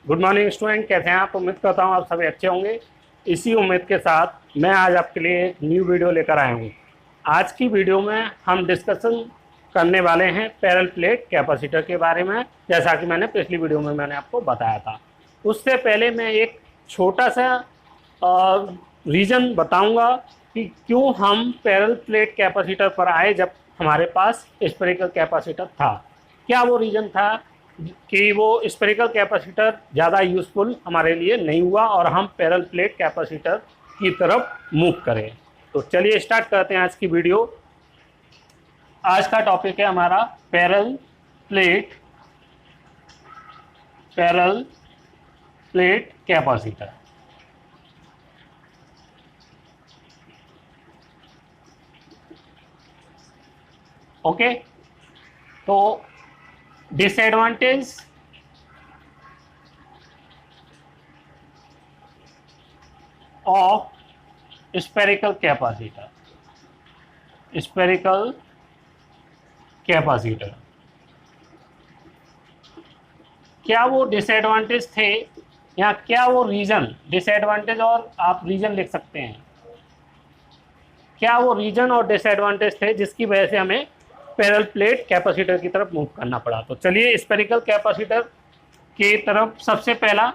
Good morning student, कैसे हैं आप। उम्मीद करता हूँ आप सभी अच्छे होंगे। इसी उम्मीद के साथ मैं आज आपके लिए एक न्यू वीडियो लेकर आया हूँ। आज की वीडियो में हम डिस्कशन करने वाले हैं पैरेलल प्लेट कैपेसिटर के बारे में, जैसा कि मैंने पिछली वीडियो में मैंने आपको बताया था। उससे पहले मैं एक छोटा सा रीज़न बताऊंगा कि क्यों हम पैरेलल प्लेट कैपेसिटर पर आए जब हमारे पास स्फेरिकल कैपेसिटर था। क्या वो रीज़न था कि वो स्फेरिकल कैपेसिटर ज़्यादा यूज़फुल हमारे लिए नहीं हुआ और हम पैरेलल प्लेट कैपेसिटर की तरफ मूव करें। तो चलिए स्टार्ट करते हैं आज की वीडियो। आज का टॉपिक है हमारा पैरेलल प्लेट कैपेसिटर। ओके, तो डिसएडवांटेज ऑफ स्फेरिकल कैपेसिटर, क्या वो डिसएडवांटेज थे या क्या वो रीजन, डिसएडवांटेज और आप रीजन लिख सकते हैं, क्या वो रीजन और डिसएडवांटेज थे जिसकी वजह से हमें पैरेलल प्लेट कैपेसिटर की तरफ मूव करना पड़ा। तो चलिए स्फेरिकल कैपेसिटर की तरफ सबसे पहला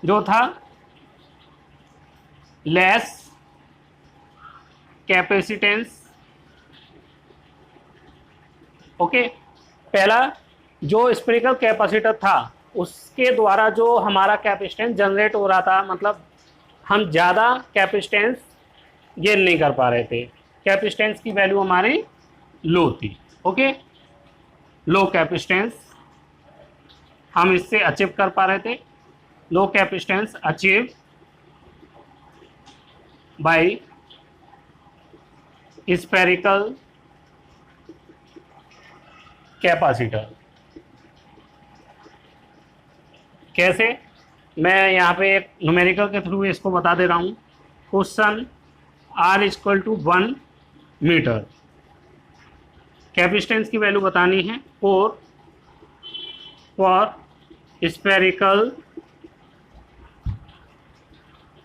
जो था लेस कैपेसिटेंस। ओके, पहला जो स्फेरिकल कैपेसिटर था उसके द्वारा जो हमारा कैपेसिटेंस जनरेट हो रहा था, मतलब हम ज़्यादा कैपेसिटेंस गेन नहीं कर पा रहे थे, कैपेसिटेंस की वैल्यू हमारी लो थी। ओके, लो कैपेसिटेंस हम इससे अचीव कर पा रहे थे, low capacitance achieve by spherical capacitor. कैसे, मैं यहाँ पे एक न्यूमेरिकल के थ्रू इसको बता दे रहा हूँ। Question R equal to 1 meter, capacitance की वैल्यू बतानी है फॉर स्फेरिकल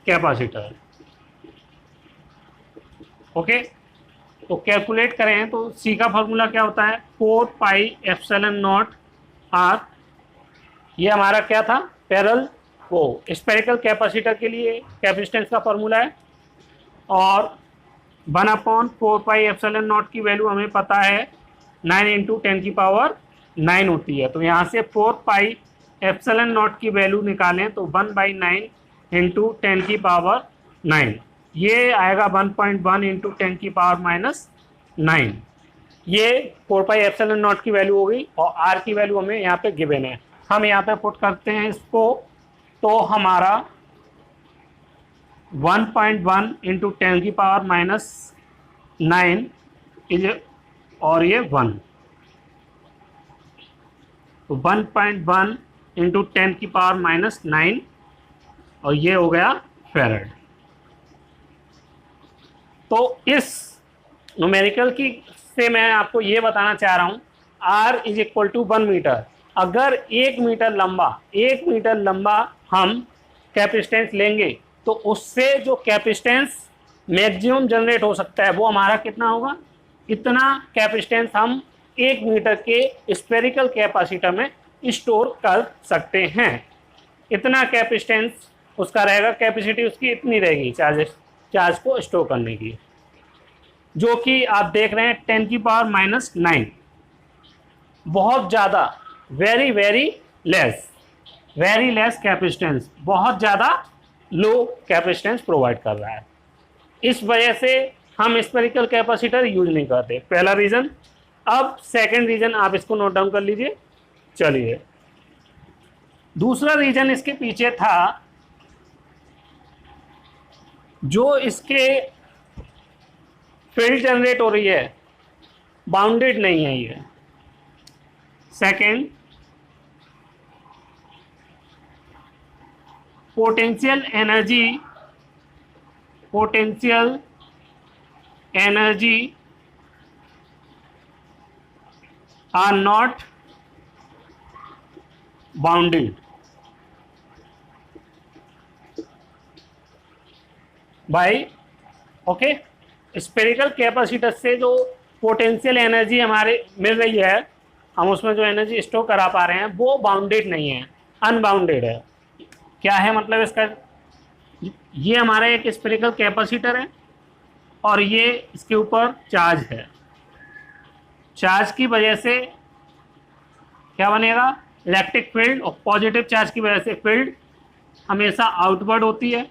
कैपेसिटर। ओके, तो कैलकुलेट करें तो C का फॉर्मूला क्या होता है, 4 पाई एप्सिलॉन नॉट R। ये हमारा क्या था, पैरेलल वो स्फेरिकल कैपेसिटर के लिए कैपेसिटेंस का फॉर्मूला है। और 1/4 पाई एप्सिलॉन नॉट की वैल्यू हमें पता है 9 इंटू 10⁹ होती है। तो यहाँ से 4 पाई एप्सिलॉन नॉट की वैल्यू निकालें तो 1/9 इंटू 10⁹ ये आएगा 1.1 इंटू 10⁻⁻⁹। ये 4 पाई एप्सिलॉन नॉट की वैल्यू होगी और आर की वैल्यू हमें यहाँ पे गिवन है। हम यहाँ पे पुट करते हैं इसको, तो हमारा 1.1 इंटू 10⁻⁹ इज और ये 1, तो 1.1 इंटू 10⁻⁹ और ये हो गया फेरेड। तो इस न्यूमेरिकल की से मैं आपको ये बताना चाह रहा हूँ R is equal to 1 meter. अगर 1 मीटर लंबा हम कैपेसिटेंस लेंगे तो उससे जो कैपेसिटेंस मैक्सिमम जनरेट हो सकता है वो हमारा कितना होगा, इतना कैपेसिटेंस हम 1 मीटर के स्फेरिकल कैपेसिटर में स्टोर कर सकते हैं। इतना कैपेसिटेंस उसका रहेगा, कैपेसिटी उसकी इतनी रहेगी चार्ज को स्टोर करने की, जो कि आप देख रहे हैं 10⁻⁹। बहुत ज़्यादा, वेरी लेस कैपेसिटेंस, बहुत ज़्यादा लो कैपेसिटेंस प्रोवाइड कर रहा है। इस वजह से हम स्फेरिकल कैपेसिटर यूज नहीं करते, पहला रीज़न। अब सेकंड रीज़न आप इसको नोट डाउन कर लीजिए। चलिए, दूसरा रीज़न इसके पीछे था, जो इसके फील्ड जनरेट हो रही है बाउंडेड नहीं है ये। Second, potential energy are not bounded. By okay spherical capacitor से जो पोटेंशियल एनर्जी हमारे मिल रही है, हम उसमें जो एनर्जी स्टोर करा पा रहे हैं वो बाउंडेड नहीं है, अनबाउंडेड है। क्या है मतलब इसका? ये हमारा एक स्पेरिकल कैपेसिटर है और ये इसके ऊपर चार्ज है। चार्ज की वजह से क्या बनेगा? इलेक्ट्रिक फील्ड, और पॉजिटिव चार्ज की वजह से फील्ड हमेशा आउटवर्ड होती है।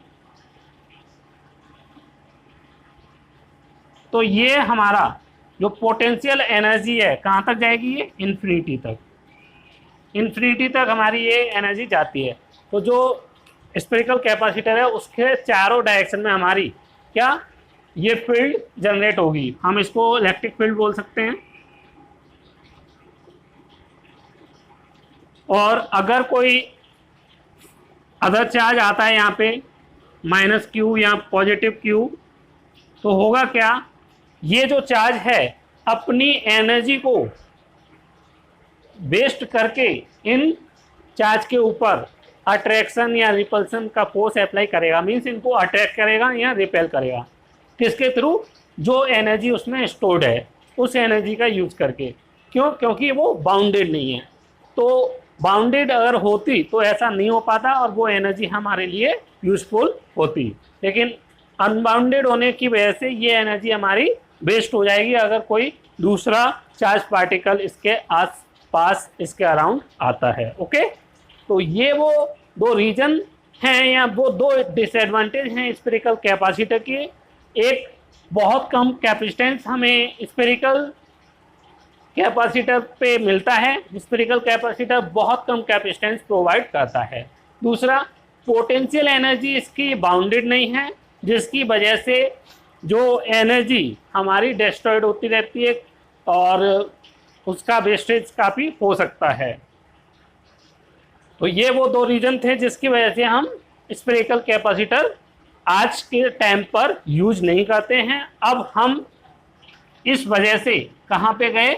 तो ये हमारा जो पोटेंशियल एनर्जी है कहाँ तक जाएगी? ये इन्फिनिटी तक, इन्फिनिटी तक हमारी ये एनर्जी जाती है। तो जो स्पेरिकल कैपेसिटर है उसके चारों डायरेक्शन में हमारी क्या ये फील्ड जनरेट होगी। हम इसको इलेक्ट्रिक फील्ड बोल सकते हैं। और अगर कोई अदर चार्ज आता है यहाँ पे माइनस क्यू या पॉजिटिव क्यू, तो होगा क्या? ये जो चार्ज है अपनी एनर्जी को वेस्ट करके इन चार्ज के ऊपर अट्रैक्शन या रिपल्सन का फोर्स अप्लाई करेगा, मीन्स इनको अट्रैक्ट करेगा या रिपेल करेगा। किसके थ्रू? जो एनर्जी उसमें स्टोर्ड है उस एनर्जी का यूज करके। क्यों? क्योंकि वो बाउंडेड नहीं है। तो बाउंडेड अगर होती तो ऐसा नहीं हो पाता और वो एनर्जी हमारे लिए यूजफुल होती। लेकिन अनबाउंडेड होने की वजह से ये एनर्जी हमारी वेस्ट हो जाएगी अगर कोई दूसरा चार्ज पार्टिकल इसके आस पास, इसके अराउंड आता है। ओके, तो ये वो दो रीजन हैं या वो दो डिसएडवांटेज हैं स्पेरिकल कैपेसिटर के। एक, बहुत कम कैपेसिटेंस हमें स्पेरिकल कैपेसिटर पे मिलता है, स्पेरिकल कैपेसिटर बहुत कम कैपेसिटेंस प्रोवाइड करता है। दूसरा, पोटेंशियल एनर्जी इसकी बाउंडेड नहीं है, जिसकी वजह से जो एनर्जी हमारी डिस्ट्रॉयड होती रहती है और उसका वेस्टेज काफ़ी हो सकता है। तो ये वो दो रीजन थे जिसकी वजह से हम स्पेरिकल कैपेसिटर आज के टाइम पर यूज नहीं करते हैं। अब हम इस वजह से कहाँ पे गए?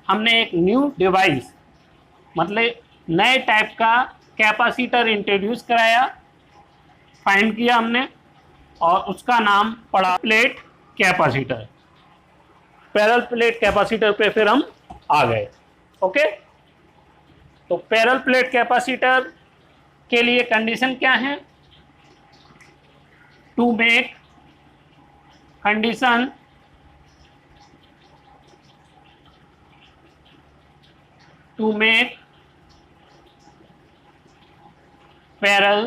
हमने एक न्यू डिवाइस, मतलब नए टाइप का कैपेसिटर इंट्रोड्यूस कराया, फाइंड किया हमने, और उसका नाम पड़ा plate capacitor. Parallel plate capacitor पे फिर हम आ गए। ओके, तो पैरेलल प्लेट कैपेसिटर के लिए कंडीशन क्या है? To make condition to make parallel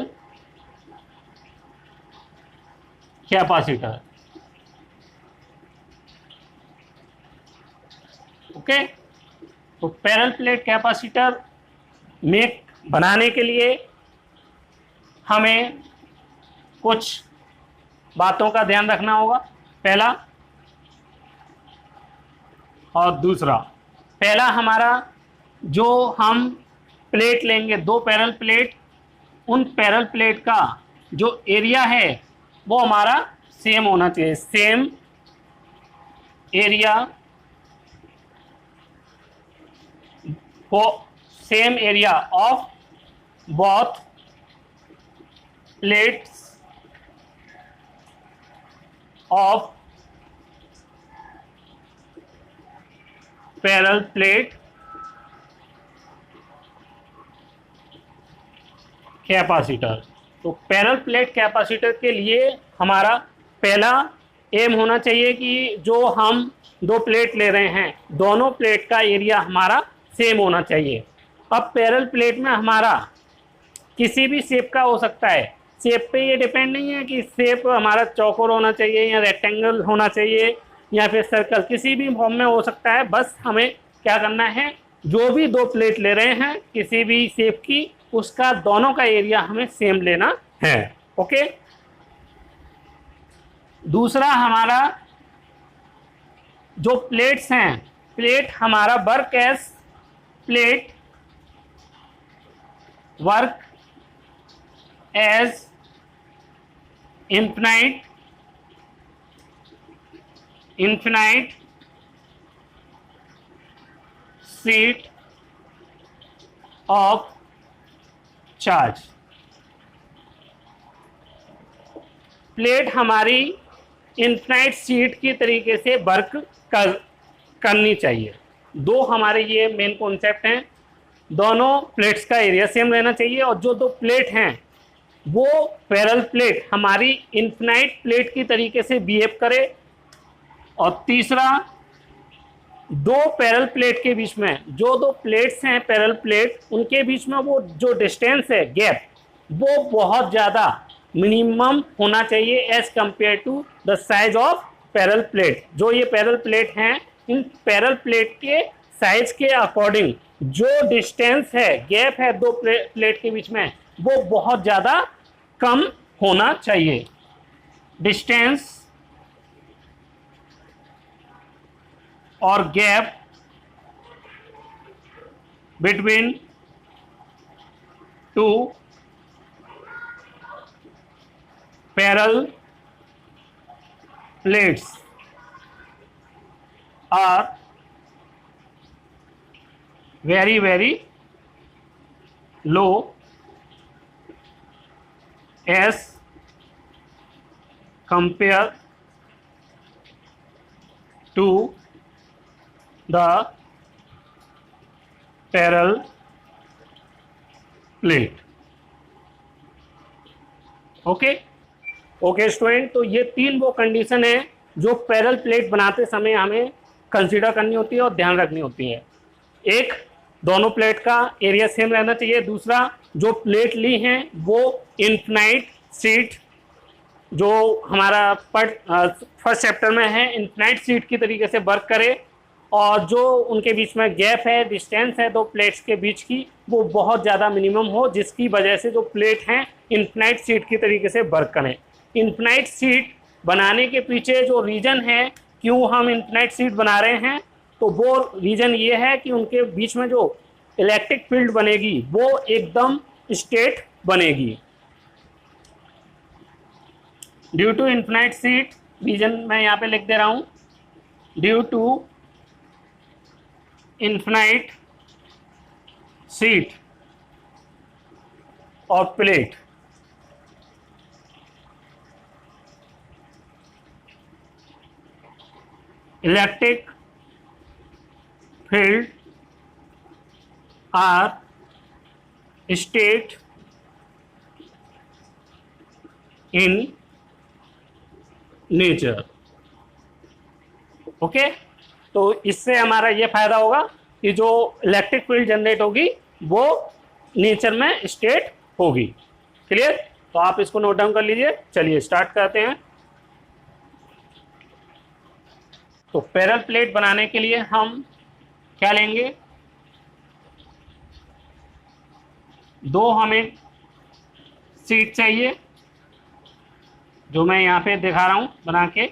capacitor। Okay, तो पैरेलल प्लेट कैपेसिटर मेक बनाने के लिए हमें कुछ बातों का ध्यान रखना होगा। पहला और दूसरा, पहला हमारा जो हम प्लेट लेंगे, दो पैरेलल प्लेट, उन पैरेलल प्लेट का जो एरिया है वो हमारा सेम होना चाहिए। Same area same area of both plates of parallel plate capacitor. तो पैरेलल प्लेट कैपेसिटर के लिए हमारा पहला एम होना चाहिए कि जो हम दो प्लेट ले रहे हैं दोनों प्लेट का एरिया हमारा सेम होना चाहिए। अब पैरेलल प्लेट में हमारा किसी भी शेप का हो सकता है। शेप पे ये डिपेंड नहीं है कि शेप हमारा चौकोर होना चाहिए या रेक्टेंगल होना चाहिए या फिर सर्कल, किसी भी फॉर्म में हो सकता है। बस हमें क्या करना है, जो भी दो प्लेट ले रहे हैं किसी भी शेप की, उसका दोनों का एरिया हमें सेम लेना है। ओके, दूसरा हमारा जो प्लेट्स हैं, प्लेट हमारा work as plate work as infinite sheet of charge. Plate हमारी इनफाइनाइट शीट की तरीके से वर्क करनी चाहिए। दो हमारे ये मेन कॉन्सेप्ट हैं। दोनों प्लेट्स का एरिया सेम रहना चाहिए और जो दो प्लेट हैं वो पैरेलल प्लेट हमारी इनफाइनाइट प्लेट की तरीके से बिहेव करे। और तीसरा, दो पैरेलल प्लेट के बीच में जो दो प्लेट्स हैं पैरेलल प्लेट, उनके बीच में वो जो डिस्टेंस है गैप, वो बहुत ज़्यादा मिनिमम होना चाहिए as compare to the size of parallel plate. जो ये पैरेलल प्लेट हैं, इन पैरेलल प्लेट के साइज के अकॉर्डिंग जो डिस्टेंस है, गैप है दो प्लेट के बीच में, वो बहुत ज़्यादा कम होना चाहिए। डिस्टेंस और gap between two parallel plates are very very low as compared to the parallel plate। Okay student, तो ये तीन वो कंडीशन है जो पैरेलल प्लेट बनाते समय हमें कंसीडर करनी होती है और ध्यान रखनी होती है। एक, दोनों प्लेट का एरिया सेम रहना चाहिए। दूसरा, जो प्लेट ली हैं वो इनफाइनाइट शीट, जो हमारा फर्स्ट चैप्टर में है, इनफाइनाइट शीट की तरीके से वर्क करे। और जो उनके बीच में गैप है, डिस्टेंस है दो प्लेट्स के बीच की, वो बहुत ज़्यादा मिनिमम हो, जिसकी वजह से जो प्लेट हैं इनफाइनाइट शीट की तरीके से वर्क करें। इनफाइनाइट शीट बनाने के पीछे जो रीज़न है क्यों हम इनफाइनाइट शीट बना रहे हैं, तो वो रीज़न ये है कि उनके बीच में जो इलेक्ट्रिक फील्ड बनेगी वो एकदम स्ट्रेट बनेगी। Due to infinite sheet, reason मैं यहाँ पे लिख दे रहा हूँ, ड्यू टू इनफाइनाइट शीट और plate electric field are state in nature। Okay, तो इससे हमारा ये फायदा होगा कि जो इलेक्ट्रिक फील्ड जनरेट होगी वो नेचर में स्टेट होगी। क्लियर? तो आप इसको नोट डाउन कर लीजिए। चलिए स्टार्ट करते हैं। तो पैरेलल प्लेट बनाने के लिए हम क्या लेंगे? दो हमें शीट चाहिए, जो मैं यहाँ पे दिखा रहा हूँ बना के।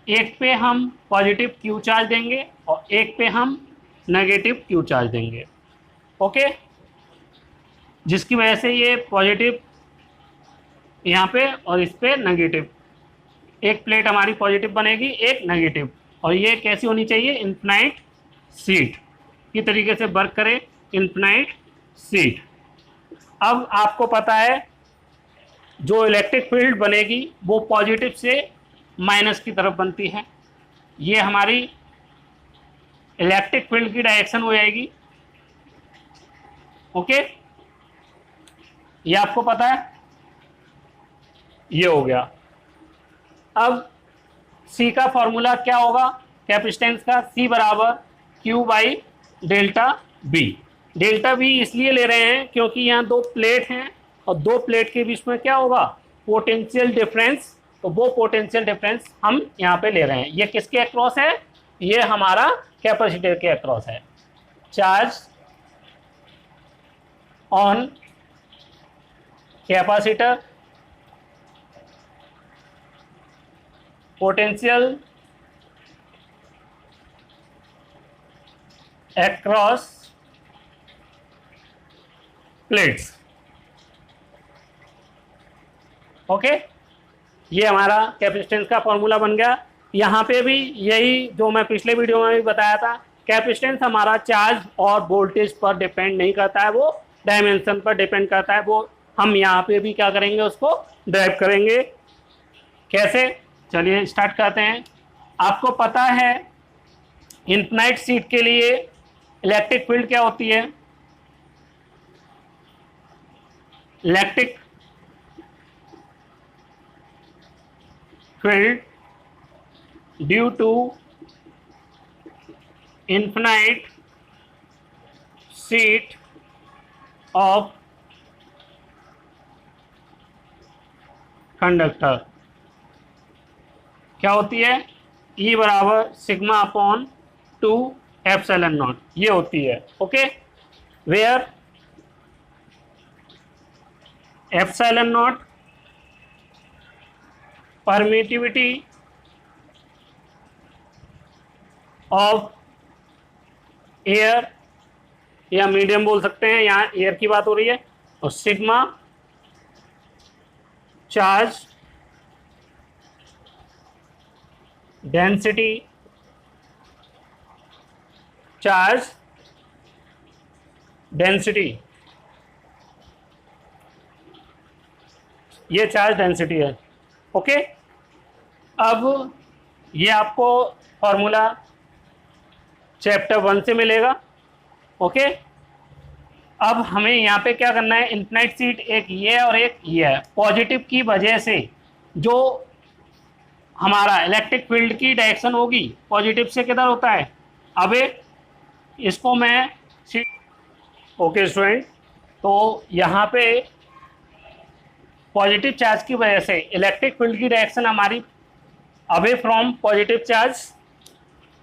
एक पे हम पॉजिटिव क्यू चार्ज देंगे और एक पे हम नेगेटिव क्यू चार्ज देंगे। ओके, जिसकी वजह से ये पॉजिटिव यहाँ पे और इस पे नेगेटिव, एक प्लेट हमारी पॉजिटिव बनेगी, एक नेगेटिव। और ये कैसी होनी चाहिए? इनफाइनाइट शीट की तरीके से वर्क करे, इनफाइनाइट शीट। अब आपको पता है जो इलेक्ट्रिक फील्ड बनेगी वो पॉजिटिव से माइनस की तरफ बनती है। ये हमारी इलेक्ट्रिक फील्ड की डायरेक्शन हो जाएगी। ओके, ये आपको पता है, ये हो गया। अब C का फॉर्मूला क्या होगा कैपेसिटेंस का? C बराबर Q by delta B। Delta B इसलिए ले रहे हैं क्योंकि यहाँ दो प्लेट हैं और दो प्लेट के बीच में क्या होगा? Potential difference. तो वो पोटेंशियल डिफरेंस हम यहाँ पे ले रहे हैं। ये किसके अक्रॉस है? ये हमारा कैपेसिटर के अक्रॉस है। Charge on capacitor, potential across plates. Okay, ये हमारा कैपेसिटेंस का फॉर्मूला बन गया। यहाँ पे भी यही जो मैं पिछले वीडियो में भी बताया था, कैपेसिटेंस हमारा चार्ज और वोल्टेज पर डिपेंड नहीं करता है, वो डायमेंशन पर डिपेंड करता है। वो हम यहाँ पे भी क्या करेंगे? उसको ड्राइव करेंगे। कैसे, चलिए स्टार्ट करते हैं। आपको पता है इनफिनाइट शीट के लिए इलेक्ट्रिक फील्ड क्या होती है? Electric field due to infinite sheet of conductor क्या होती है? E बराबर सिग्मा अपॉन 2 एप्सिलॉन नॉट, ये होती है। Okay, where epsilon naught permittivity of air या मीडियम बोल सकते हैं, यहाँ एयर की बात हो रही है, और sigma charge density, charge density, ये चार्ज डेंसिटी है। ओके, अब ये आपको फॉर्मूला चैप्टर 1 से मिलेगा। ओके, अब हमें यहाँ पे क्या करना है, इनफिनाइट शीट एक ये और एक ये है। पॉजिटिव की वजह से जो हमारा इलेक्ट्रिक फील्ड की डायरेक्शन होगी पॉजिटिव से किधर होता है, अबे इसको मैं ओके स्टूडेंट, तो यहाँ पे पॉजिटिव चार्ज की वजह से इलेक्ट्रिक फील्ड की डायरेक्शन हमारी अवे फ्रॉम पॉजिटिव चार्ज,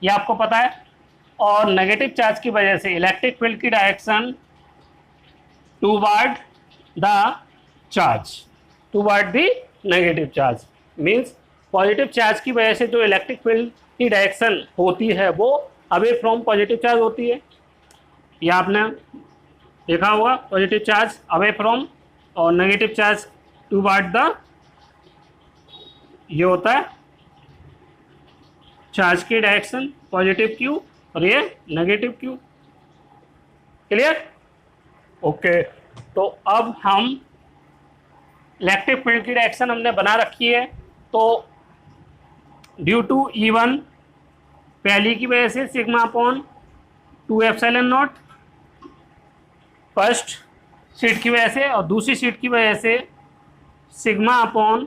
ये आपको पता है, और नेगेटिव चार्ज की वजह से इलेक्ट्रिक फील्ड की direction toward the charge, toward the negative charge. Means positive charge की वजह से जो इलेक्ट्रिक फील्ड की डायरेक्शन होती है वो अवे फ्रॉम पॉजिटिव चार्ज होती है। ये आपने देखा होगा, पॉजिटिव चार्ज अवे फ्रॉम और नेगेटिव चार्ज टूवर्ड द, ये होता है चार्ज की डायरेक्शन पॉजिटिव क्यू और ये नेगेटिव क्यू। क्लियर? ओके, तो अब हम इलेक्ट्रिक फील्ड की डायरेक्शन हमने बना रखी है। तो ड्यू टू E1 पहली की वजह से sigma upon 2 epsilon not first sheet की वजह से, और दूसरी शीट की वजह से sigma upon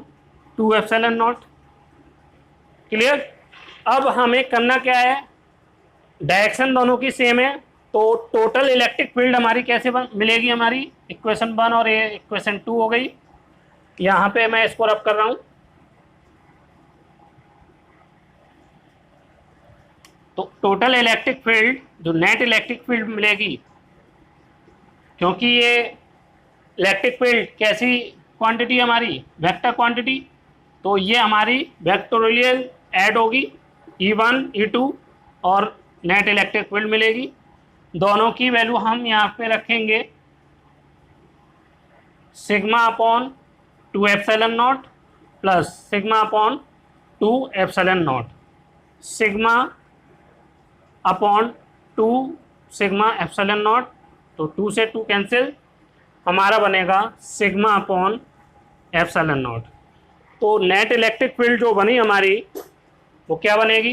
2 epsilon not. Clear? अब हमें करना क्या है, डायरेक्शन दोनों की सेम है, तो टोटल इलेक्ट्रिक फील्ड हमारी कैसे मिलेगी, हमारी इक्वेशन 1 और ये इक्वेशन 2 हो गई। यहाँ पे मैं इसको रब कर रहा हूँ। तो टोटल इलेक्ट्रिक फील्ड, जो नेट इलेक्ट्रिक फील्ड मिलेगी, क्योंकि ये इलेक्ट्रिक फील्ड कैसी क्वांटिटी हमारी, वेक्टर क्वांटिटी, तो ये हमारी वेक्टोरियल ऐड होगी E1 E2 और नेट इलेक्ट्रिक फील्ड मिलेगी। दोनों की वैल्यू हम यहाँ पे रखेंगे sigma upon 2 epsilon not plus sigma upon 2 epsilon not, sigma upon 2 sigma epsilon naught, तो 2 से 2 कैंसिल, हमारा बनेगा सिग्मा अपॉन एप्सिलॉन नॉट। तो नेट इलेक्ट्रिक फील्ड जो बनी हमारी वो क्या बनेगी,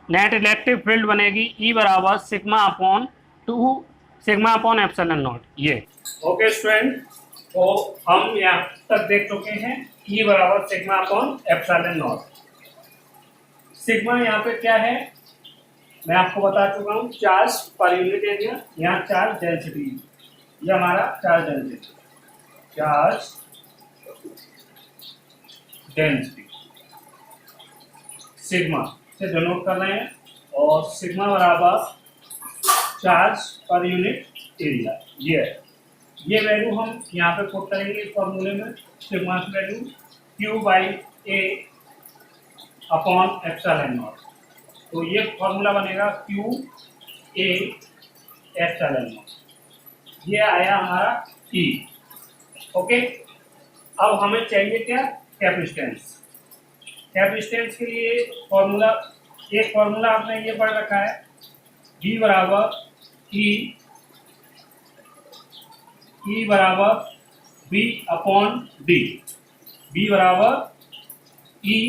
नेट इलेक्ट्रिक फील्ड बनेगी E बराबर sigma upon 2 sigma upon epsilon not, ये। ओके स्टूडेंट, तो हम यहाँ तक देख चुके हैं E बराबर sigma upon epsilon not. Sigma यहाँ पे क्या है मैं आपको बता चुका हूँ, चार्ज पर यूनिट एरिया, यहाँ चार्ज डेंसिटी, ये हमारा charge density, charge density sigma से डिनोट कर रहे हैं, और सिग्मा बराबर चार्ज पर यूनिट एरिया, ये है। ये वैल्यू हम यहाँ पे पुट करेंगे इस फॉर्मूले में, सिग्मा की value Q by A upon epsilon naught, तो ये फॉर्मूला बनेगा Q A एप्सिलॉन नॉट, ये आया हमारा E। ओके, अब हमें चाहिए क्या, कैपेसिटेंस। कैपेसिटेंस के लिए फॉर्मूला, एक फॉर्मूला आपने ये पढ़ रखा है, V बराबर E बराबर बी अपॉन डी, बी बराबर ई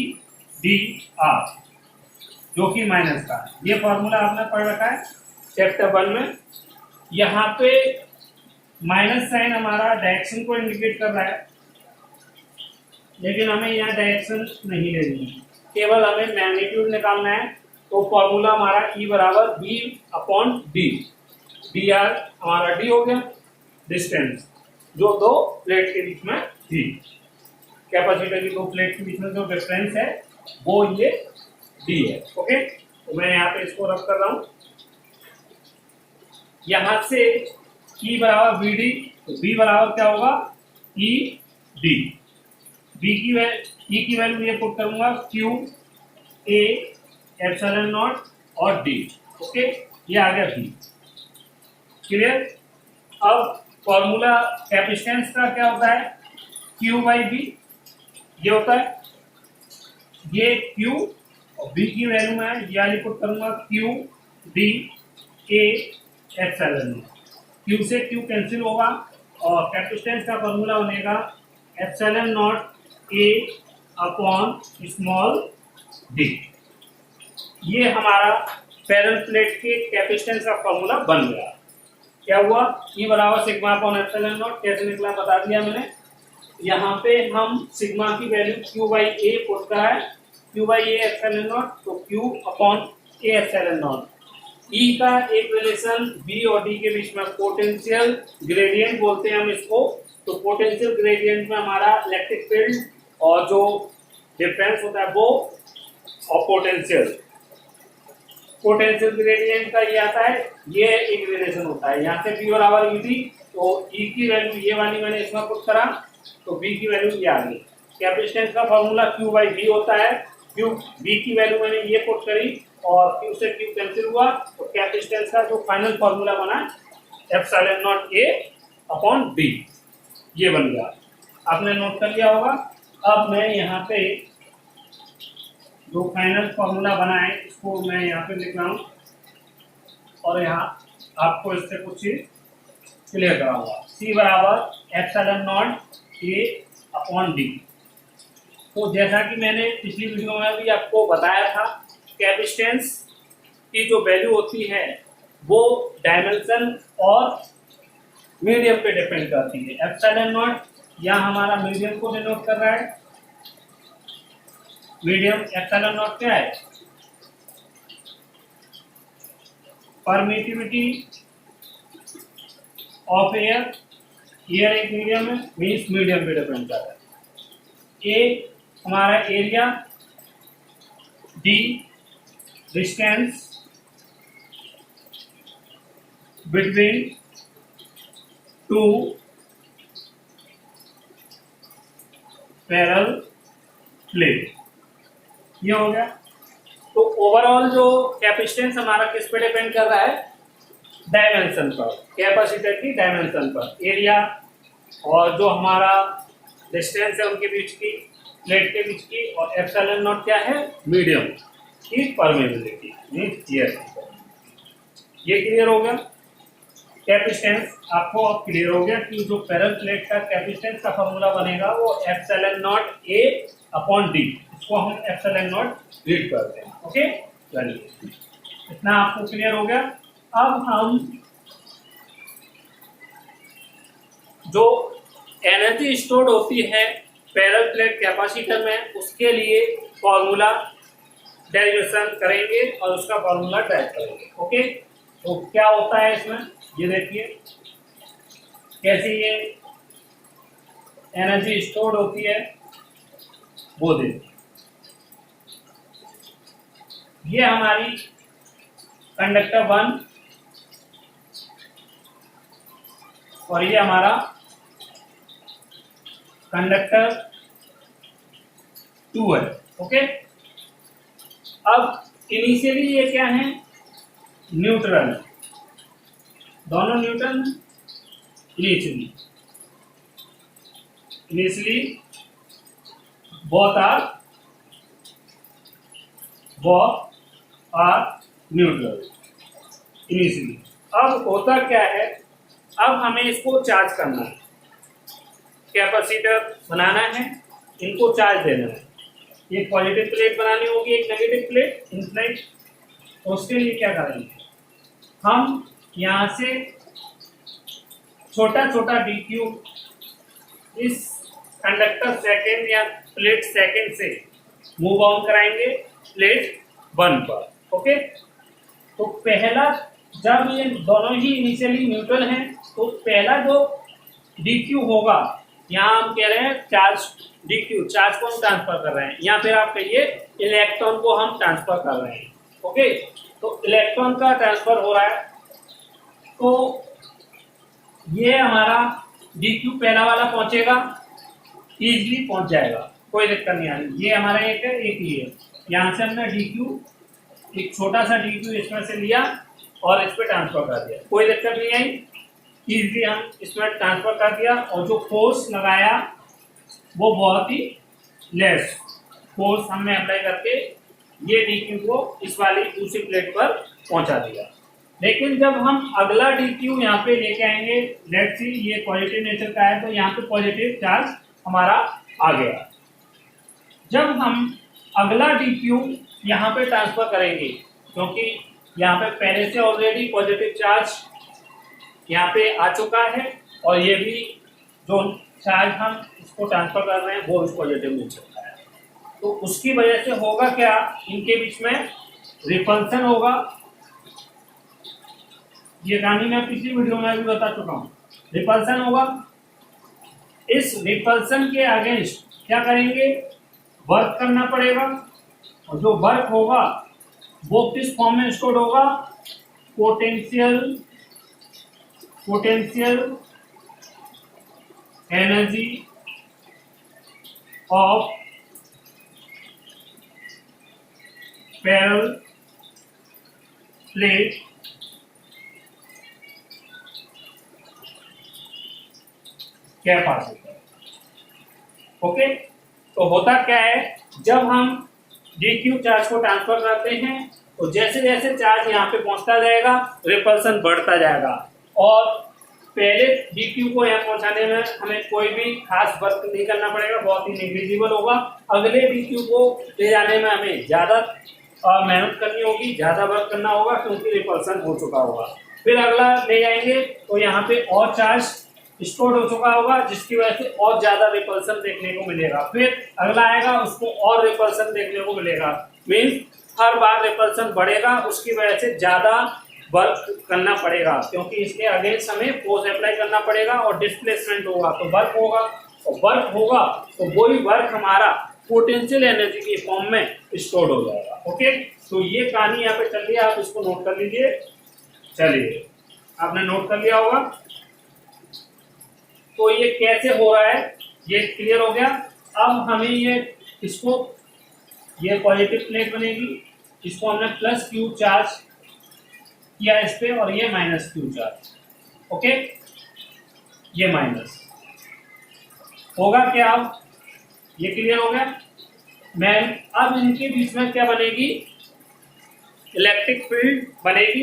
डी आर, जो कि माइनस का है। ये फॉर्मूला आपने पढ़ रखा है चैप्टर 1 में। यहाँ पे माइनस साइन हमारा डायरेक्शन को इंडिकेट कर रहा है, लेकिन हमें यहाँ डायरेक्शन नहीं लेनी है, केवल हमें मैग्नीट्यूड निकालना है। तो फॉर्मूला हमारा ई बराबर बी अपॉन डी, डी आर हमारा डी हो गया, डिस्टेंस जो दो प्लेट के बीच में थी, कैपेसिटर की दो प्लेट के बीच में जो डिफरेंस है वो ये डी है। ओके, तो मैं यहाँ पे इसको रख कर रहा हूँ। यहाँ से ई बराबर बी डी, तो बी बराबर क्या होगा ई डी, बी की ई की वैल्यू ये पुट करूंगा क्यू ए एप्सिलॉन नॉट और डी। ओके, ये आ गया बी। क्लियर। अब फॉर्मूला कैपेसिटेंस का क्या होता है, क्यू बाई बी, ये होता है ये क्यू और बी की वैल्यू में ये वाली पुट करूंगा Q D A epsilon not. Q से क्यू कैंसिल होगा और कैपेसिटेंस का फॉर्मूला बनेगा epsilon naught A upon small D. ये हमारा पैरेलल प्लेट के कैपेसिटेंस का फॉर्मूला बन गया। क्या हुआ, ई बराबर सिग्मा अपॉन एप्सिलॉन नॉट, कैसे निकला बता दिया मैंने। यहाँ पे हम सिग्मा की value Q by A put करा है, Q by A epsilon naught, तो Q upon A epsilon naught. E का एक रिलेशन बी और डी के बीच में पोटेंशियल ग्रेडियंट बोलते हैं हम इसको। तो पोटेंशियल ग्रेडियंट में हमारा इलेक्ट्रिक फील्ड और जो डिफरेंस होता है वो और पोटेंशियल ग्रेडियंट का ये आता है, ये एक रिलेशन होता है। यहाँ से बी बराबर ई डी, तो ई की वैल्यू ये वाली मैंने इसमें पुट करा, तो बी की वैल्यू ये आ गई। कैपेसिटेंस का फॉर्मूला क्यू बाई बी होता है, क्यू बी की वैल्यू मैंने ये पुट करी और क्यू से क्यू कैंसिल हुआ, तो कैपेसिटेंस का जो फाइनल फॉर्मूला बना epsilon naught A upon B, ये बन गया। आपने नोट कर लिया होगा। अब मैं यहाँ पे जो फाइनल फॉर्मूला बना है इसको मैं यहाँ पे लिख रहा हूँ और यहाँ आपको इससे कुछ चीज क्लियर कराऊंगा। सी बराबर epsilon naught A upon D. तो जैसा कि मैंने पिछली वीडियो में भी आपको बताया था, कैपेसिटेंस की जो वैल्यू होती है वो डायमेंशन और मीडियम पे डिपेंड करती है। एप्सिलॉन नॉट यहाँ हमारा मीडियम को डिनोट कर रहा है। मीडियम एप्सिलॉन नॉट क्या है, परमिटिविटी ऑफ एयर, एयर एक मीडियम है, मीन्स मीडियम पे डिपेंड कर रहा है। ए हमारा area, D distance between two parallel plate, ये हो गया। तो ओवरऑल जो कैपेसिटेंस हमारा किस पे डिपेंड कर रहा है, डायमेंशन पर, कैपेसिटर की डायमेंशन पर, एरिया और जो हमारा डिस्टेंस है उनके बीच की, प्लेट के बीच की, और एप्सिलॉन नॉट क्या है, मीडियम की परमेबिलिटी मींस एयर। ये क्लियर हो गया। कैपेसिटेंस आपको अब क्लियर हो गया कि जो पैरेलल प्लेट का कैपेसिटेंस का फॉर्मूला बनेगा वो epsilon naught A upon D, इसको हम एप्सिलॉन नॉट रीड करते हैं। ओके, चलिए इतना आपको क्लियर हो गया। अब हम जो एनर्जी स्टोर्ड होती है पैरेलल प्लेट कैपेसिटर में, उसके लिए फॉर्मूला डेरिवेशन करेंगे और उसका फॉर्मूला टाइप करेंगे। ओके, तो क्या होता है इसमें, ये देखिए कैसे ये एनर्जी स्टोर्ड होती है वो देखिए। ये हमारी कंडक्टर 1 और ये हमारा कंडक्टर 2 है। ओके, अब इनिशियली ये क्या है, न्यूट्रल, दोनों neutral initially both are neutral initially. अब होता क्या है, अब हमें इसको चार्ज करना है। कैपेसिटर बनाना है, इनको चार्ज देना है। एक पॉजिटिव प्लेट बनानी होगी, एक नेगेटिव प्लेट इनफ्लाइट। तो उसके लिए क्या करेंगे, हम यहाँ से छोटा छोटा dq इस कंडक्टर सेकेंड या प्लेट सेकेंड से मूव ऑन कराएंगे प्लेट 1 पर। ओके, तो पहला, जब ये दोनों ही इनिशियली न्यूट्रल हैं, तो पहला जो dq होगा, यहाँ हम कह रहे हैं चार्ज dq, चार्ज को हम ट्रांसफर कर रहे हैं, या फिर आप कहिए इलेक्ट्रॉन को हम ट्रांसफर कर रहे हैं। ओके, तो इलेक्ट्रॉन का ट्रांसफर हो रहा है, तो ये हमारा dq पहला वाला पहुंचेगा, इजीली पहुंच जाएगा, कोई दिक्कत नहीं आ रही। ये हमारा एक है, एक ही है। यहाँ से हमने dq, एक छोटा सा dq इसमें से लिया और इस पर ट्रांसफर कर दिया, कोई दिक्कत नहीं आई, इजीली हम इसमें ट्रांसफर कर दिया। और जो फोर्स लगाया वो बहुत ही लेस फोर्स हमने अप्लाई करके ये dq को इस वाली दूसरी प्लेट पर पहुंचा दिया। लेकिन जब हम अगला dq यहाँ पे लेके आएंगे, लेट्स सी ये पॉजिटिव नेचर का है, तो यहाँ पे पॉजिटिव चार्ज हमारा आ गया। जब हम अगला dq यहाँ पे ट्रांसफर करेंगे, क्योंकि यहाँ पे पहले से ऑलरेडी पॉजिटिव चार्ज यहाँ पे आ चुका है, और ये भी जो चार्ज हम इसको ट्रांसफर कर रहे हैं वो भी पॉजिटिव नेचर का है, तो उसकी वजह से होगा क्या, इनके बीच में रिपल्सन होगा। ये कहानी मैं पिछली वीडियो में भी बता चुका हूँ, रिपल्सन होगा। इस रिपल्सन के अगेंस्ट क्या करेंगे, वर्क करना पड़ेगा, और जो वर्क होगा वो किस फॉर्म में स्टोर होगा, potential energy of parallel plate capacitor. Okay, तो होता क्या है, जब हम dq चार्ज को ट्रांसफर करते हैं, तो जैसे जैसे चार्ज यहाँ पे पहुंचता जाएगा रिपल्सन बढ़ता जाएगा, और पहले dq को यहाँ पहुंचाने में हमें कोई भी खास वर्क नहीं करना पड़ेगा, बहुत ही नेग्लिजिबल होगा। अगले dq को ले जाने में हमें ज्यादा मेहनत करनी होगी, ज्यादा वर्क करना होगा, क्योंकि रिपल्सन हो चुका होगा। फिर अगला ले जाएंगे तो यहाँ पे और चार्ज स्टोर हो चुका होगा, जिसकी वजह से और ज्यादा रिपल्सन देखने को मिलेगा। फिर अगला आएगा, उसको और रिपल्सन देखने को मिलेगा, मीन्स हर बार रिपल्सन बढ़ेगा, उसकी वजह से ज्यादा वर्क करना पड़ेगा, क्योंकि इसके अगेंस्ट हमें फोर्स अप्लाई करना पड़ेगा, और डिस्प्लेसमेंट होगा तो वर्क होगा, और वर्क होगा तो वही वर्क हमारा पोटेंशियल एनर्जी के फॉर्म में स्टोर हो जाएगा। ओके, तो ये कहानी यहाँ पे चल रही है, आप इसको नोट कर लीजिए। चलिए, आपने नोट कर लिया होगा। तो ये कैसे हो रहा है ये क्लियर हो गया। अब हमें ये पॉजिटिव प्लेट बनेगी, इसको हमने प्लस क्यू चार्ज किया इस पे, और ये माइनस क्यू चार्ज। ओके, ये माइनस होगा क्या, अब ये क्लियर हो गया। मैं अब इनके बीच में क्या बनेगी, इलेक्ट्रिक फील्ड बनेगी।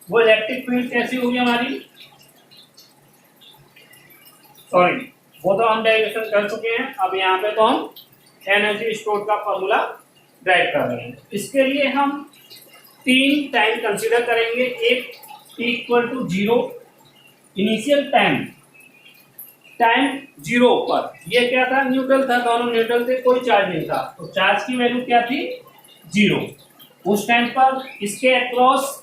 वो इलेक्ट्रिक फील्ड कैसी होगी हमारी, सॉरी वो तो हम डेरिवेशन कर चुके हैं, अब यहाँ पे तो हम एनर्जी स्टोर का फॉर्मूला ड्राइव कर रहे हैं। इसके लिए हम 3 टाइम कंसीडर करेंगे। एक t=0 इनिशियल टाइम 0 पर, ये क्या था, न्यूट्रल था, दोनों न्यूट्रल थे, कोई चार्ज नहीं था, तो चार्ज की वैल्यू क्या थी, 0। उस टाइम पर इसके अक्रॉस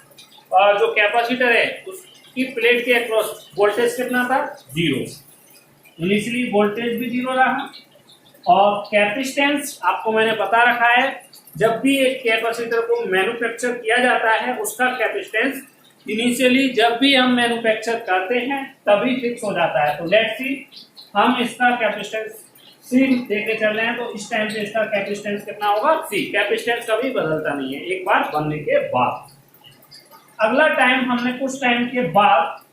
जो कैपेसिटर है उसकी प्लेट के अक्रॉस वोल्टेज कितना था, 0। इनिशियली वोल्टेज भी 0 रहा, और कैपेसिटेंस आपको मैंने बता रखा है, जब भी एक कैपेसिटर को मैन्युफैक्चर किया जाता है उसका कैपेसिटेंस इनिशियली जब भी हम मैन्युफैक्चर करते हैं तभी फिक्स हो जाता है। तो लेट्स सी, हम इसका कैपेसिटेंस C देके चल रहे हैं, तो इस टाइम पे इसका कैपेसिटेंस कितना होगा, C। कैपेसिटेंस कभी बदलता नहीं है एक बार बनने के बाद। अगला टाइम हमने कुछ टाइम के बाद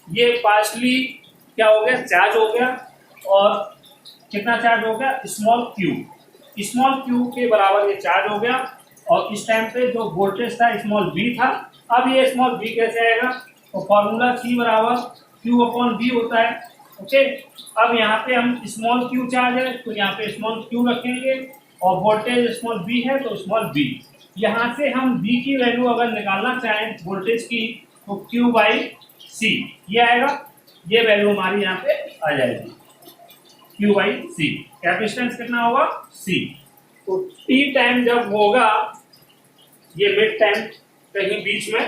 ये पार्शली क्या हो गया, चार्ज हो गया, और कितना चार्ज हो गया, स्मॉल क्यू के बराबर ये चार्ज हो गया, और इस टाइम पे जो वोल्टेज था स्मॉल v था। अब ये स्मॉल v कैसे आएगा, तो फॉर्मूला C = Q/V होता है। ओके, अब यहाँ पे हम स्मॉल क्यू चार्ज है तो यहाँ पे स्मॉल क्यू रखेंगे और वोल्टेज स्मॉल बी है तो स्मॉल बी। यहाँ से हम बी की वैल्यू अगर निकालना चाहें वोल्टेज की तो क्यू बाई सी ये आएगा, ये वैल्यू हमारी यहाँ पे आ जाएगी क्यू बाई सी। कैपेसिटेंस कितना होगा सी। तो टी टाइम जब होगा ये मिड टाइम कहीं बीच में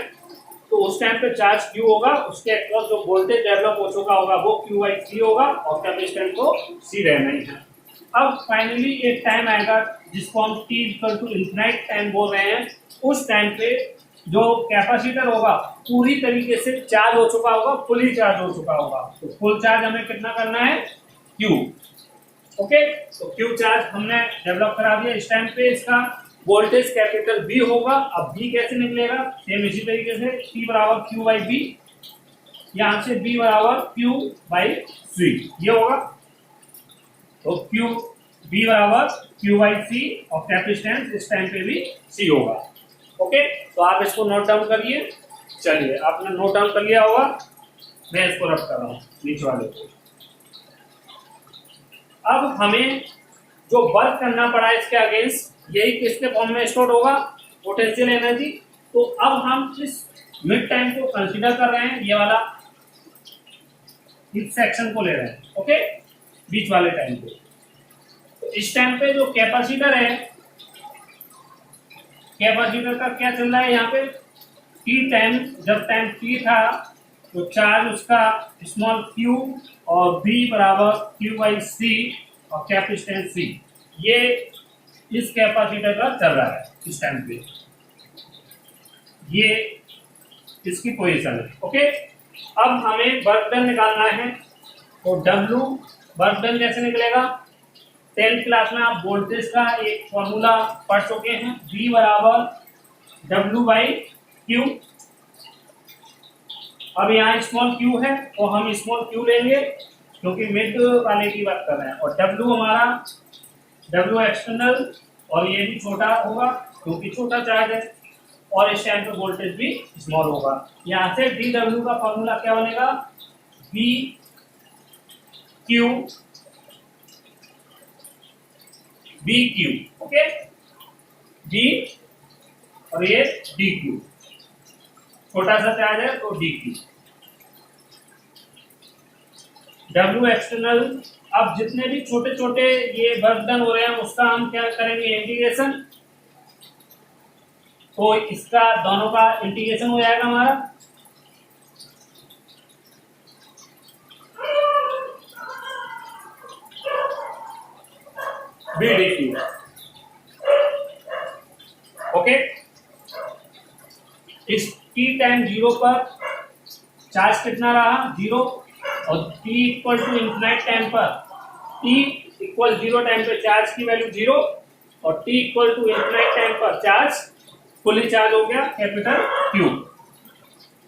तो उस टाइम पे चार्ज क्यू होगा, उसके अक्रॉस जो वोल्टेज डेवलप हो चुका होगा वो क्यू बाई सी होगा और कैपेसिटेंस को सी रहना ही है। अब फाइनली एक टाइम आएगा जिसको हम T equal to infinite time बोल रहे हैं। उस टाइम पे जो कैपेसिटर होगा पूरी तरीके से चार्ज हो चुका होगा, फुली चार्ज हो चुका होगा। तो फुल चार्ज हमें कितना करना है क्यू। ओके, तो क्यू चार्ज हमने डेवलप करा दिया। इस टाइम पे इसका वोल्टेज कैपिटल बी होगा। अब बी कैसे निकलेगा, सेम इसी तरीके से टी बराबर क्यू बाई बी, यहां से बी बराबर क्यू बाई सी ये होगा। तो क्यू बी बराबर क्यू बाई सी और कैपेसिटेंस इस टाइम पे भी सी होगा। ओके, तो आप इसको नोट डाउन करिए। चलिए, आपने नोट डाउन कर लिया होगा, मैं इसको रख कर रहा हूँ नीचे वाले को। अब हमें जो वर्क करना पड़ा इसके अगेंस्ट, यही किसके फॉर्म में स्टोर होगा, पोटेंशियल एनर्जी। तो अब हम इस मिड टाइम को कंसीडर कर रहे हैं, ये वाला इस सेक्शन को ले रहे हैं। ओके, बीच वाले टाइम को। तो इस टाइम पे जो कैपेसिटर है, कैपेसिटर का क्या चल रहा है यहाँ पे, टी टाइम, जब टाइम टी था तो चार्ज उसका स्मॉल क्यू और बी बराबर क्यू बाई सी और कैपेसिटेंस सी, ये इस कैपेसिटर का चल रहा है इस टाइम पे, ये इसकी पोजीशन है। ओके, अब हमें वर्क डन निकालना है। तो डब्ल्यू वर्क डन कैसे निकलेगा, 10th क्लास में आप वोल्टेज का एक फॉर्मूला पढ़ चुके हैं, V बराबर डब्ल्यू बाई क्यू। अब यहाँ स्मॉल क्यू है तो हम स्मॉल क्यू लेंगे क्योंकि मिड वाले की बात कर रहे हैं, और डब्ल्यू हमारा डब्ल्यू एक्सटर्नल और ये भी छोटा होगा क्योंकि छोटा चार्ज है, और इस टाइम पे वोल्टेज भी स्मॉल होगा। यहाँ से डी डब्ल्यू का फॉर्मूला क्या बनेगा, B Q B Q. Okay, D और ये डी क्यू, छोटा सा चार्ज है तो डी क्यू। डब्ल्यू एक्सटर्नल, अब जितने भी छोटे छोटे ये वर्क डन हो रहे हैं उसका हम क्या करेंगे इंटीग्रेशन, तो इसका दोनों का इंटीग्रेशन हो जाएगा हमारा। B D Q. ओके, इस टी टाइम जीरो पर चार्ज कितना रहा, जीरो, और t equal to infinite time पर, t इक्वल जीरो टाइम पे चार्ज की वैल्यू जीरो, और t equal to infinite time पर चार्ज फुली चार्ज हो गया कैपिटल Q।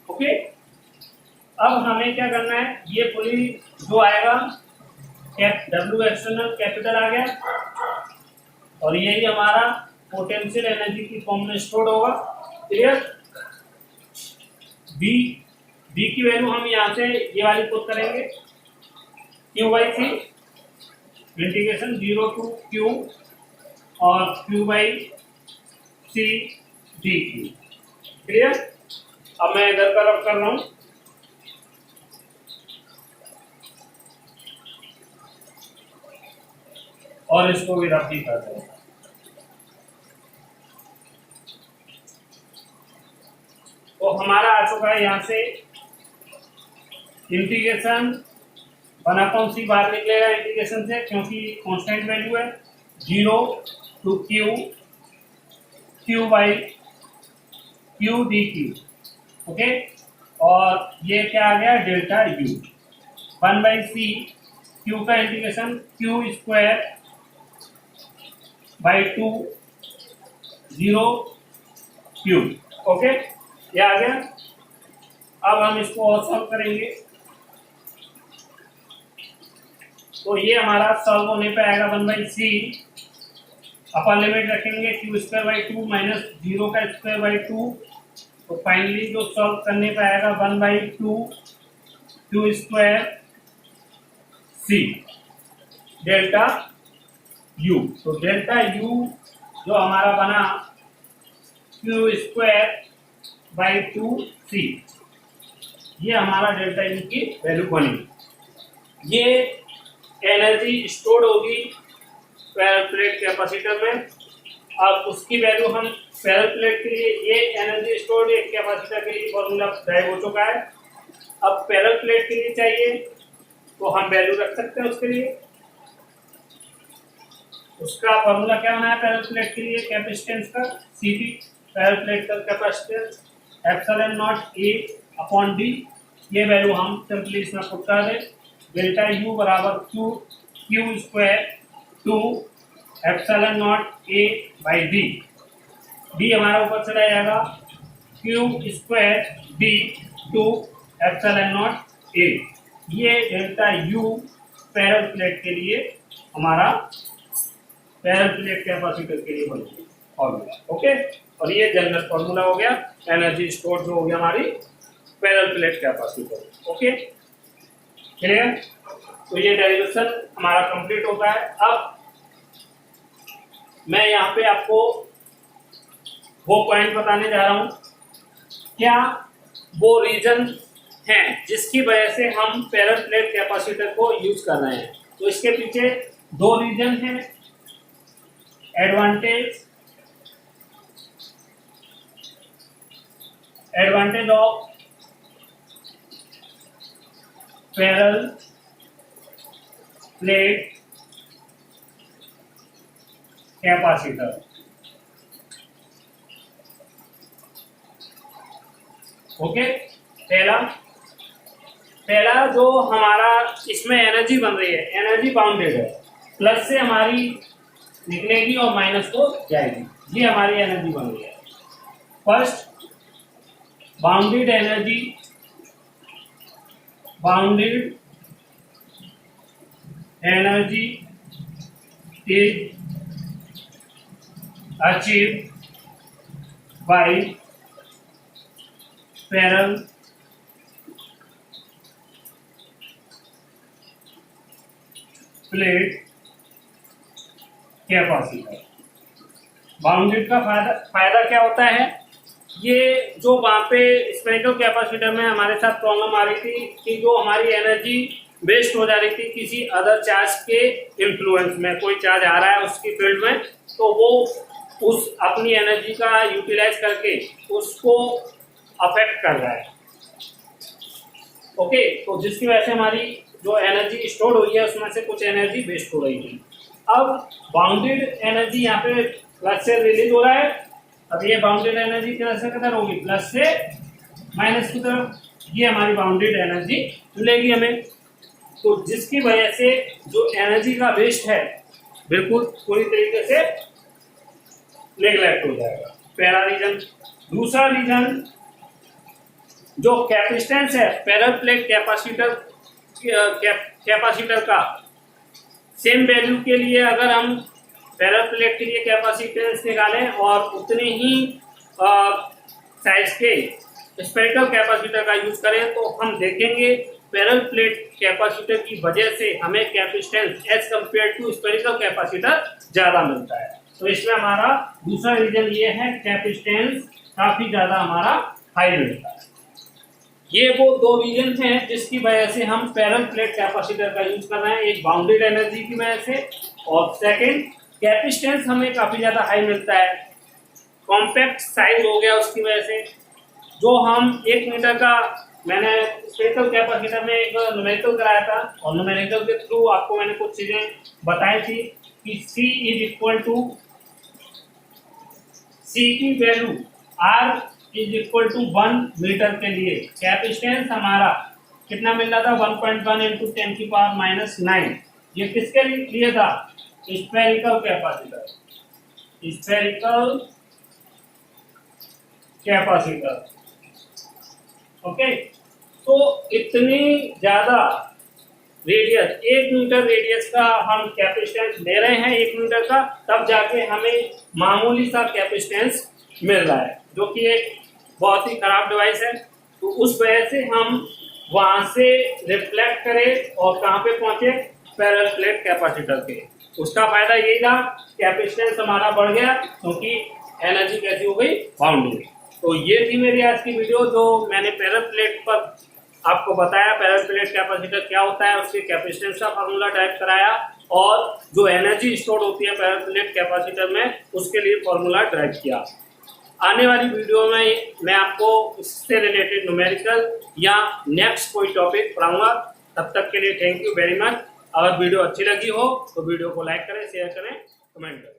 ओके, अब हमें क्या करना है, ये फुली जो आएगा W एक्सटर्नल कैपिटल आ गया, और यही हमारा पोटेंशियल एनर्जी की फॉर्म में स्टोर होगा। क्लियर, बी की वैल्यू हम यहाँ से ये वाली पुट करेंगे, Q by C integration zero to Q और Q by C D Q. Clear, अब मैं इधर का रब कर रहा हूँ। और इसको भी रब ही कर दें। तो हमारा आ चुका है यहाँ से इंटीग्रेशन 1/c बाहर निकलेगा इंटीग्रेशन से, क्योंकि कांस्टेंट वैल्यू है, zero to Q by Q D Q. Okay, और ये क्या आ गया डेल्टा यू, 1/c क्यू का इंटीग्रेशन क्यू स्क्वायर बाई 2 0 क्यू। ओके, ये आ गया। अब हम इसको और सॉल्व करेंगे, तो ये हमारा सॉल्व होने पे आएगा 1/c, अपर लिमिट रखेंगे q square by 2 minus zero का स्क्वायर बाई 2, तो फाइनली जो सॉल्व करने पे आएगा 1/2 q square c delta u. तो डेल्टा यू जो हमारा बना क्यू स्क्वायर बाई 2c, ये हमारा डेल्टा यू की वैल्यू बनी। ये एनर्जी स्टोर्ड होगी पैरेलल प्लेट कैपेसिटर में। अब उसकी वैल्यू हम पैरेलल प्लेट के लिए, ये एनर्जी स्टोर्ड एक कैपेसिटर के लिए फॉर्मूला ड्राइव हो चुका है। अब पैरेलल प्लेट के लिए चाहिए तो हम वैल्यू रख सकते हैं उसके लिए। उसका फॉर्मूला क्या होना है पैरेलल प्लेट के लिए कैपेसिटेंस का, सीपी पैरेलल प्लेट का capacitance epsilon naught A upon D. ये वैल्यू हम सिंपली इसमें पुट कर दें, डेल्टा यू बराबर Q square 2 epsilon naught A by D. D हमारा ऊपर चला जाएगा, Q square D 2 epsilon naught ए। ये डेल्टा यू पैरेलल प्लेट के लिए हमारा पैरेलल प्लेट कैपेसिटर के लिए बन गया फॉर्मूला। ओके, और ये जनरल फॉर्मूला हो गया एनर्जी स्टोर जो हो गया हमारी parallel plate capacitor. Okay clear. तो ये डेरिवेशन हमारा कंप्लीट होता है। अब मैं यहाँ पे आपको वो पॉइंट बताने जा रहा हूँ, क्या वो रीजन है जिसकी वजह से हम पैरेलल प्लेट कैपेसिटर को यूज कर रहे हैं। तो इसके पीछे दो रीजन हैं, advantage of parallel plate capacitor. Okay, पहला जो हमारा इसमें एनर्जी बन रही है, एनर्जी बाउंडेड है, प्लस से हमारी निकलेगी और माइनस को जाएगी, ये हमारी एनर्जी बन रही है। First bounded energy is achieved by parallel plate capacitor. Bounded का फायदा क्या होता है, ये जो वहाँ पे स्पेरिकल कैपेसिटर में हमारे साथ प्रॉब्लम आ रही थी कि जो हमारी एनर्जी वेस्ट हो जा रही थी किसी अदर चार्ज के इन्फ्लुएंस में, कोई चार्ज आ रहा है उसकी फील्ड में, तो वो उस अपनी एनर्जी का यूटिलाइज करके उसको अफेक्ट कर रहा है। ओके, तो जिसकी वजह से हमारी जो एनर्जी स्टोर हुई है उसमें से कुछ एनर्जी वेस्ट हो रही थी। अब बाउंडेड एनर्जी यहाँ पे प्लस से रिलीज हो रहा है। अब ये बाउंडेड एनर्जी किधर से किधर होगी, प्लस से माइनस की तरफ, ये हमारी बाउंडेड एनर्जी मिलेगी हमें। तो जिसकी वजह से जो एनर्जी का वेस्ट है बिल्कुल पूरी तरीके से नेग्लेक्ट हो जाएगा, पहला रीजन। दूसरा रीजन जो कैपेसिटेंस है पैरेलल प्लेट कैपेसिटर का, सेम वैल्यू के लिए अगर हम पैरेलल प्लेट के लिए कैपेसिटेंस निकालें और उतने ही साइज के स्पेरिकल कैपेसिटर का यूज करें तो हम देखेंगे पैरेलल प्लेट कैपेसिटर की वजह से हमें capacitance as compare to spherical capacitor ज़्यादा मिलता है। तो इसमें हमारा दूसरा रीजन ये है, कैपेसिटेंस काफ़ी ज़्यादा हमारा हाई मिलता है। ये वो दो रीजन हैं जिसकी वजह से हम पैरेलल प्लेट कैपेसिटर का यूज कर रहे हैं, एक बाउंडेड एनर्जी की वजह से और सेकंड कैपेसिटेंस हमें काफ़ी ज़्यादा हाई मिलता है, कॉम्पैक्ट साइज हो गया उसकी वजह से। जो हम 1 मीटर का, मैंने स्पेरिकल कैपेसिटर में एक न्यूमेरिकल कराया था और न्यूमेरिकल के थ्रू आपको मैंने कुछ चीज़ें बताई थी कि C is equal to, C की value R is equal to 1 metre के लिए कैपेसिटेंस हमारा कितना मिल रहा था, 1.1 इंटू 10 की पावर माइनस 9। ये किसके लिए था, spherical capacitor, spherical capacitor. Okay, तो इतनी ज़्यादा रेडियस, 1 मीटर रेडियस का हम कैपेसिटेंस ले रहे हैं 1 मीटर का, तब जाके हमें मामूली सा कैपेसिटेंस मिल रहा है जो कि एक बहुत ही खराब डिवाइस है। तो उस वजह से हम वहाँ से रिफ्लेक्ट करें और कहाँ पे पहुँचे, पैरेलल प्लेट कैपेसिटर के। उसका फायदा यही था, कैपेसिटेंस हमारा बढ़ गया क्योंकि एनर्जी कैसी हो गई, बाउंड हो गई। तो ये थी मेरी आज की वीडियो, जो मैंने पैरेलल प्लेट पर आपको बताया पैरेलल प्लेट कैपेसिटर क्या होता है, उसके कैपेसिटेंस का फार्मूला टाइप कराया, और जो एनर्जी स्टोर होती है पैरेलल प्लेट कैपेसिटर में उसके लिए फार्मूला टाइप किया। आने वाली वीडियो में मैं आपको इससे रिलेटेड न्यूमेरिकल या नेक्स्ट कोई टॉपिक पढ़ाऊंगा। तब तक के लिए थैंक यू वेरी मच। अगर वीडियो अच्छी लगी हो तो वीडियो को लाइक करें, शेयर करें, कमेंट करें।